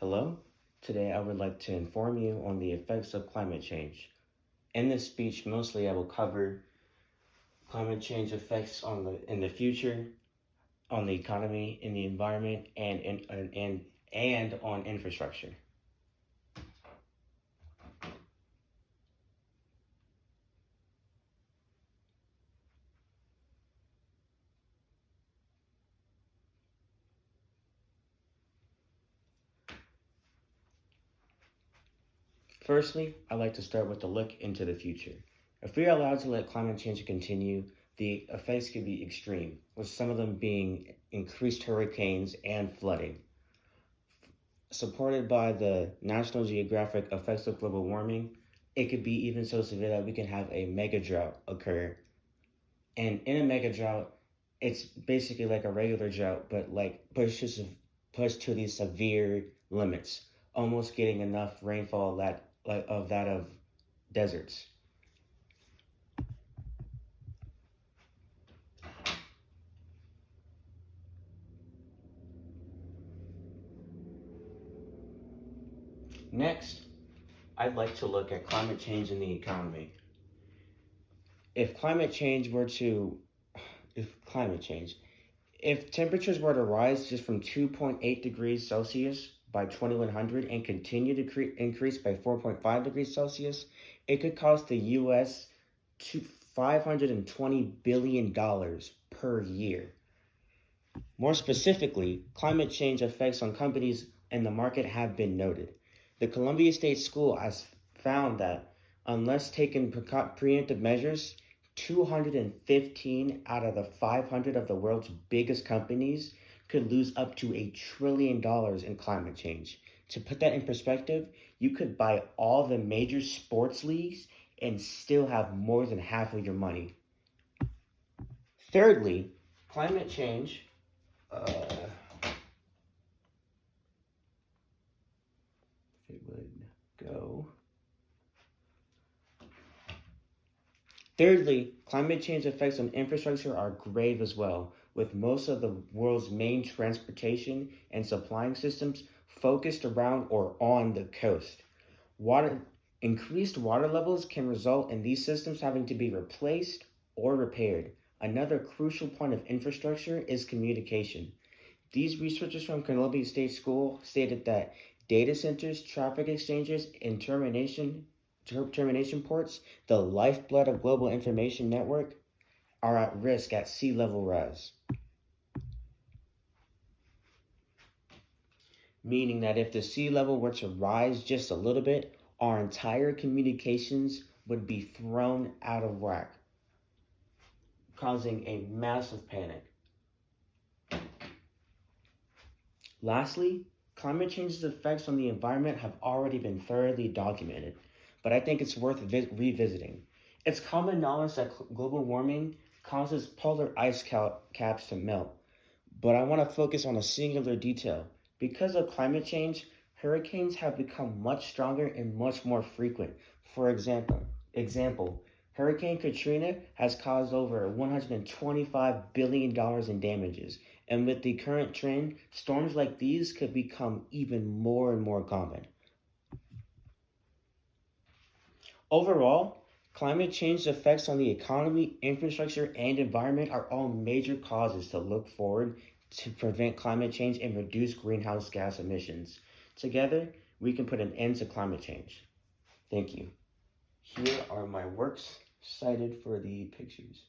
Hello. Today I would like to inform you on the effects of climate change. In this speech, mostly I will cover climate change effects in the future, on the economy, in the environment, and on infrastructure. Firstly, I'd like to start with a look into the future. If we are allowed to let climate change continue, the effects could be extreme, with some of them being increased hurricanes and flooding. Supported by the National Geographic Effects of Global Warming, it could be even so severe that we can have a mega drought occur. And in a mega drought, it's basically like a regular drought, but like pushed to these severe limits, almost getting enough rainfall that of deserts. Next, I'd like to look at climate change in the economy. If climate change were to, if climate change, If temperatures were to rise just from 2.8 degrees Celsius by 2100 and continue to increase by 4.5 degrees Celsius, it could cost the U.S. $520 billion per year. More specifically, climate change effects on companies and the market have been noted. The Columbia State School has found that unless taken preemptive measures, 215 out of the 500 of the world's biggest companies could lose up to $1 trillion in climate change. To put that in perspective, you could buy all the major sports leagues and still have more than half of your money. Thirdly, climate change. If it would go. Thirdly, climate change effects on infrastructure are grave as well, with most of the world's main transportation and supplying systems focused around or on the coast. Increased water levels can result in these systems having to be replaced or repaired. Another crucial point of infrastructure is communication. These researchers from Columbia State School stated that data centers, traffic exchanges, and termination ports, the lifeblood of global information network, are at risk at sea level rise. Meaning that if the sea level were to rise just a little bit, our entire communications would be thrown out of whack, causing a massive panic. Lastly, climate change's effects on the environment have already been thoroughly documented, but I think it's worth revisiting. It's common knowledge that global warming causes polar ice caps to melt, but I want to focus on a singular detail. Because of climate change, hurricanes have become much stronger and much more frequent. For example, Hurricane Katrina has caused over $125 billion in damages, and with the current trend, storms like these could become even more and more common. Overall, climate change's effects on the economy, infrastructure, and environment are all major causes to look forward to prevent climate change and reduce greenhouse gas emissions. Together, we can put an end to climate change. Thank you. Here are my works cited for the pictures.